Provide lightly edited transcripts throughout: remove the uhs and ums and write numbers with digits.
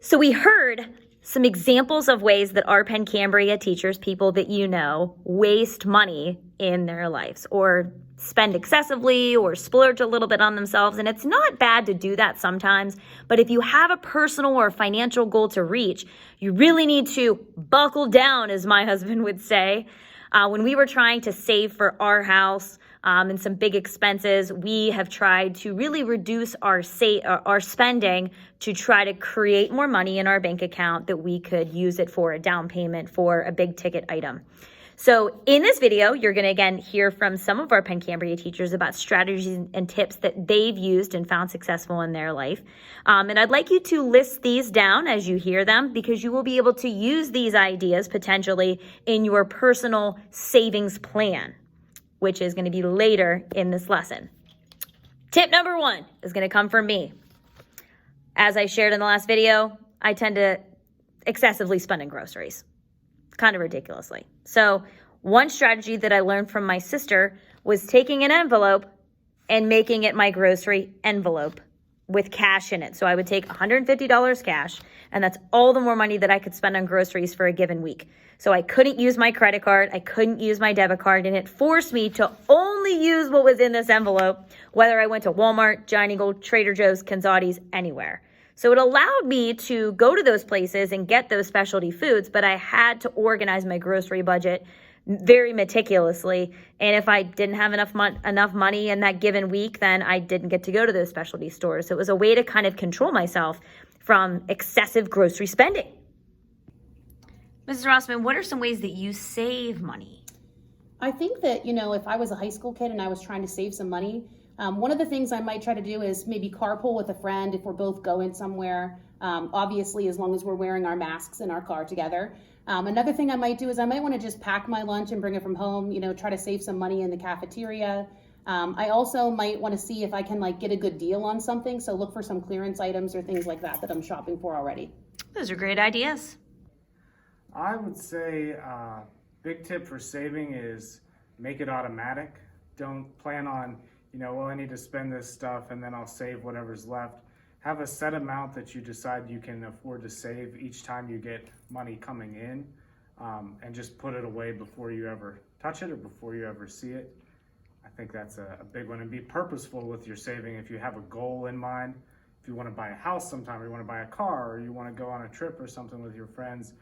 So we heard some examples of ways that our Penn Cambria teachers, people that you know, waste money in their lives or spend excessively or splurge a little bit on themselves. And it's not bad to do that sometimes, but if you have a personal or financial goal to reach, you really need to buckle down, as my husband would say. When we were trying to save for our house and some big expenses, we have tried to really reduce our spending to try to create more money in our bank account that we could use it for a down payment for a big ticket item. So in this video, you're going to again hear from some of our Penn Cambria teachers about strategies and tips that they've used and found successful in their life. And I'd like you to list these down as you hear them, because you will be able to use these ideas potentially in your personal savings plan, which is going to be later in this lesson. Tip number 1 is going to come from me. As I shared in the last video, I tend to excessively spend in groceries, kind of ridiculously. So one strategy that I learned from my sister was taking an envelope and making it my grocery envelope with cash in it. So I would take $150 cash, and that's all the more money that I could spend on groceries for a given week. So I couldn't use my credit card, I couldn't use my debit card, and it forced me to only use what was in this envelope, whether I went to Walmart, Giant Eagle, Trader Joe's, Kanzati's, anywhere. So it allowed me to go to those places and get those specialty foods, but I had to organize my grocery budget very meticulously. And if I didn't have enough money in that given week, then I didn't get to go to those specialty stores. So it was a way to kind of control myself from excessive grocery spending. Mrs. Rossman, what are some ways that you save money? I think that, if I was a high school kid and I was trying to save some money, one of the things I might try to do is maybe carpool with a friend if we're both going somewhere, obviously as long as we're wearing our masks in our car together. Another thing I might do is I might want to just pack my lunch and bring it from home, try to save some money in the cafeteria. I also might want to see if I can get a good deal on something. So look for some clearance items or things like that I'm shopping for already. Those are great ideas. I would say big tip for saving is make it automatic. Don't plan on, I need to spend this stuff and then I'll save whatever's left. Have a set amount that you decide you can afford to save each time you get money coming in, and just put it away before you ever touch it or before you ever see it. I think that's a big one. And be purposeful with your saving. If you have a goal in mind, if you want to buy a house sometime, or you want to buy a car, or you want to go on a trip or something with your friends,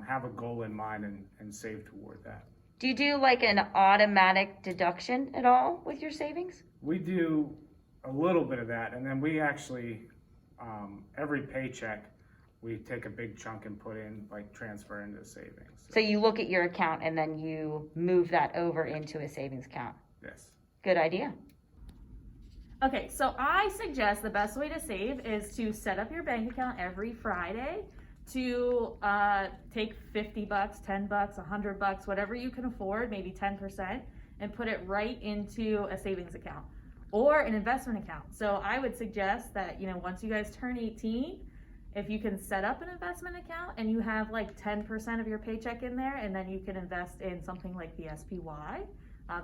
have a goal in mind and save toward that. Do you do an automatic deduction at all with your savings? We do a little bit of that, and then we actually, every paycheck, we take a big chunk and put in, transfer into savings. So you look at your account and then you move that over into a savings account? Yes. Good idea. Okay, so I suggest the best way to save is to set up your bank account every Friday to take $50, $10, $100, whatever you can afford, maybe 10%, and put it right into a savings account or an investment account. So I would suggest that, once you guys turn 18, if you can set up an investment account and you have 10% of your paycheck in there, and then you can invest in something like the SPY,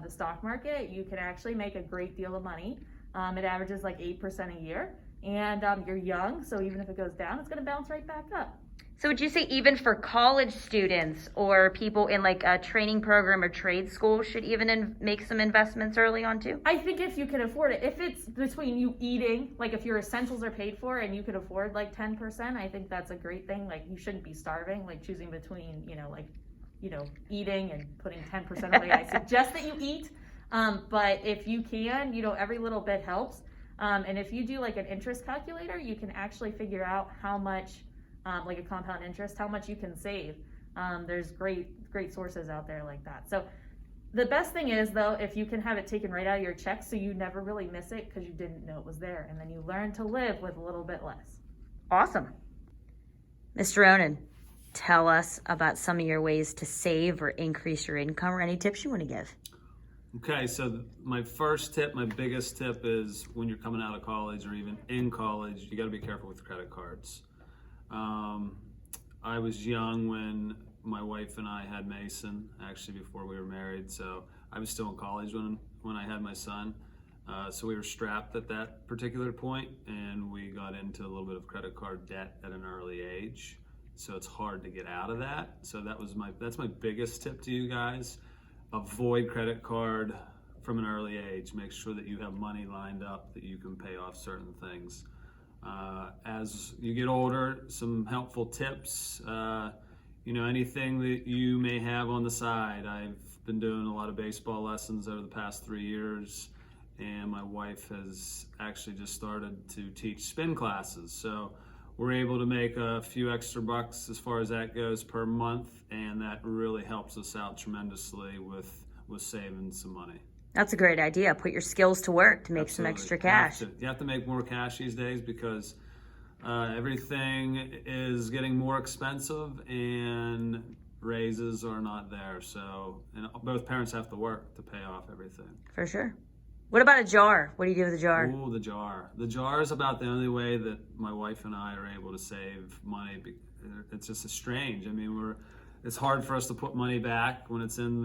the stock market, you can actually make a great deal of money. It averages 8% a year, and you're young, so even if it goes down, it's going to bounce right back up. So would you say even for college students or people in a training program or trade school should even make some investments early on too? I think if you can afford it, if it's between you eating, if your essentials are paid for and you could afford 10%, I think that's a great thing. You shouldn't be starving, choosing between, eating and putting 10% away. I suggest that you eat, but if you can, every little bit helps. And if you do an interest calculator, you can actually figure out how much, a compound interest, how much you can save. There's great sources out there like that. So the best thing is, though, if you can have it taken right out of your check so you never really miss it because you didn't know it was there, and then you learn to live with a little bit less. Awesome. Mr. Ronan, tell us about some of your ways to save or increase your income, or any tips you want to give. Okay, so my first tip, my biggest tip is when you're coming out of college or even in college, you got to be careful with credit cards. I was young when my wife and I had Mason, actually before we were married, so I was still in college when I had my son. So we were strapped at that particular point, and we got into a little bit of credit card debt at an early age. So it's hard to get out of that. So that's my biggest tip to you guys. Avoid credit card from an early age. Make sure that you have money lined up that you can pay off certain things. As you get older, some helpful tips. Anything that you may have on the side. I've been doing a lot of baseball lessons over the past 3 years, and my wife has actually just started to teach spin classes. So we're able to make a few extra bucks as far as that goes per month, and that really helps us out tremendously with saving some money. That's a great idea. Put your skills to work to make some Absolutely. extra cash. You have to make more cash these days because everything is getting more expensive and raises are not there. So, and both parents have to work to pay off everything. For sure. What about a jar? What do you do with a jar? Ooh, the jar. The jar is about the only way that my wife and I are able to save money. It's just strange. I mean, it's hard for us to put money back when it's in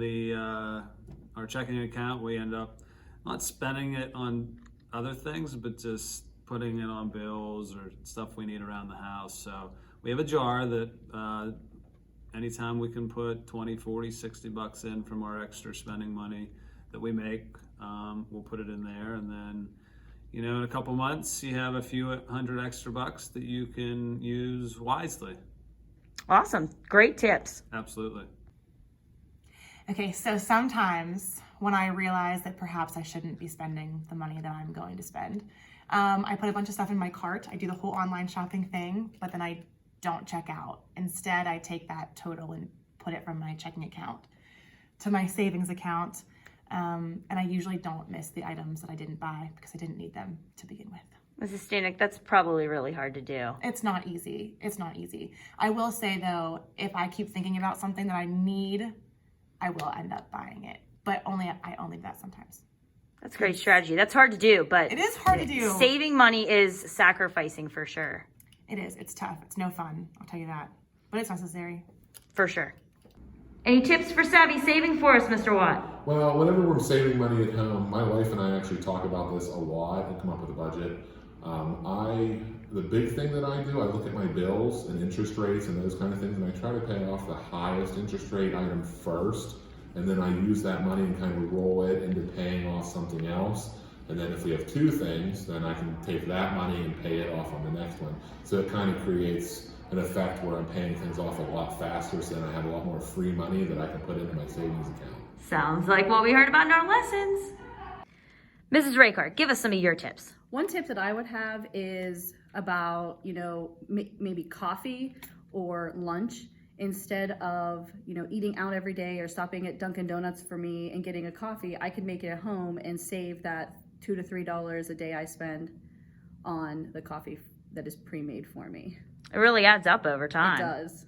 our checking account. We end up not spending it on other things, but just putting it on bills or stuff we need around the house. So we have a jar that anytime we can put 20, 40, 60 bucks in from our extra spending money that we make, we'll put it in there. And then, in a couple months, you have a few hundred extra bucks that you can use wisely. Awesome. Great tips. Absolutely. Okay, so sometimes when I realize that perhaps I shouldn't be spending the money that I'm going to spend, I put a bunch of stuff in my cart. I do the whole online shopping thing, but then I don't check out. Instead, I take that total and put it from my checking account to my savings account. And I usually don't miss the items that I didn't buy because I didn't need them to begin with. Mrs. Stanek, that's probably really hard to do. It's not easy. It's not easy. I will say though, if I keep thinking about something that I need, I will end up buying it. But I only do that sometimes. That's a great strategy. That's hard to do, but It is hard to do. saving money is sacrificing for sure. It is. It's tough. It's no fun. I'll tell you that. But it's necessary. For sure. Any tips for savvy saving for us, Mr. Watt? Well, whenever we're saving money at home, my wife and I actually talk about this a lot and come up with a budget. The big thing that I do, I look at my bills and interest rates and those kind of things, and I try to pay off the highest interest rate item first, and then I use that money and kind of roll it into paying off something else. And then if we have two things, then I can take that money and pay it off on the next one. So it kind of creates an effect where I'm paying things off a lot faster, so then I have a lot more free money that I can put into my savings account. Sounds like what we heard about in our lessons. Mrs. Rakehart, give us some of your tips. One tip that I would have is about, maybe coffee or lunch instead of, eating out every day or stopping at Dunkin' Donuts for me and getting a coffee. I could make it at home and save that $2 to $3 a day I spend on the coffee that is pre-made for me. It really adds up over time. It does.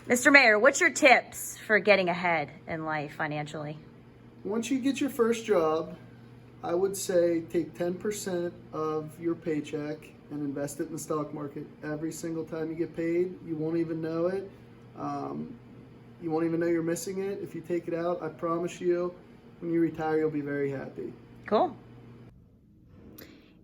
Mr. Mayor, what's your tips for getting ahead in life financially? Once you get your first job, I would say take 10% of your paycheck and invest it in the stock market. Every single time you get paid, you won't even know it. You won't even know you're missing it. If you take it out, I promise you, when you retire, you'll be very happy. Cool.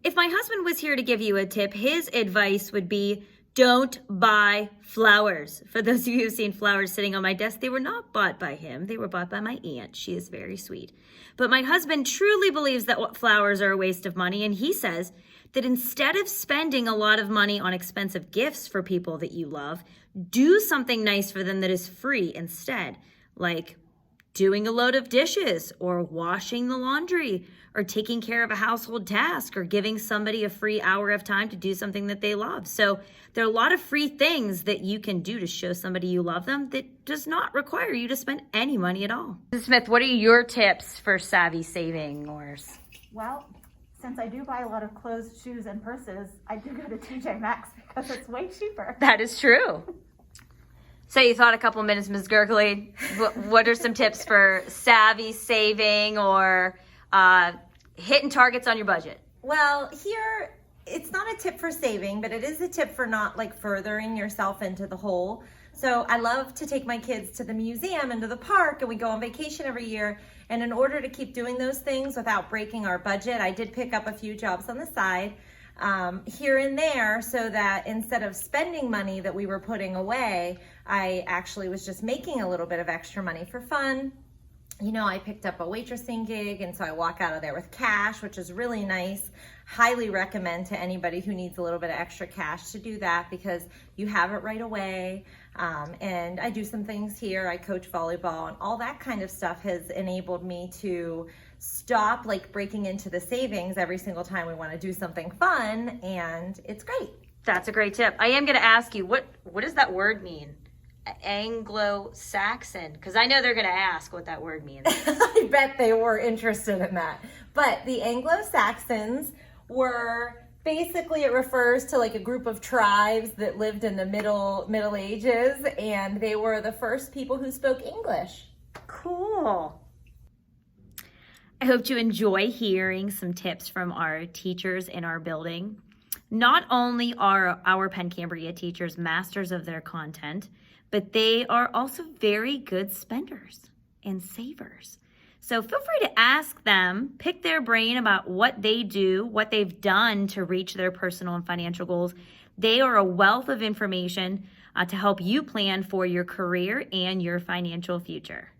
If my husband was here to give you a tip, his advice would be don't buy flowers. For those of you who've seen flowers sitting on my desk, they were not bought by him. They were bought by my aunt. She is very sweet. But my husband truly believes that flowers are a waste of money, and he says that instead of spending a lot of money on expensive gifts for people that you love, do something nice for them that is free instead, like doing a load of dishes or washing the laundry or taking care of a household task or giving somebody a free hour of time to do something that they love. So there are a lot of free things that you can do to show somebody you love them that does not require you to spend any money at all. Mrs. Smith, what are your tips for savvy saving? Well, since I do buy a lot of clothes, shoes, and purses, I do go to TJ Maxx because it's way cheaper. That is true. So you thought a couple minutes, Ms. Gergely. What are some tips for savvy saving or hitting targets on your budget? Well, here, it's not a tip for saving, but it is a tip for not furthering yourself into the hole. So I love to take my kids to the museum and to the park, and we go on vacation every year. And in order to keep doing those things without breaking our budget, I did pick up a few jobs on the side here and there, so that instead of spending money that we were putting away, I actually was just making a little bit of extra money for fun. You know, I picked up a waitressing gig, and so I walk out of there with cash, which is really nice. Highly recommend to anybody who needs a little bit of extra cash to do that, because you have it right away. And I do some things here. I coach volleyball, and all that kind of stuff has enabled me to stop like breaking into the savings every single time we want to do something fun, and it's great. That's a great tip. I am going to ask you, what does that word mean? Anglo-Saxon, because I know they're going to ask what that word means. I bet they were interested in that. But the Anglo-Saxons were basically, it refers to like a group of tribes that lived in the Middle Ages, and they were the first people who spoke English. Cool. I hope you enjoy hearing some tips from our teachers in our building. Not only are our Penn Cambria teachers masters of their content, but they are also very good spenders and savers. So feel free to ask them, pick their brain about what they do, what they've done to reach their personal and financial goals. They are a wealth of information to help you plan for your career and your financial future.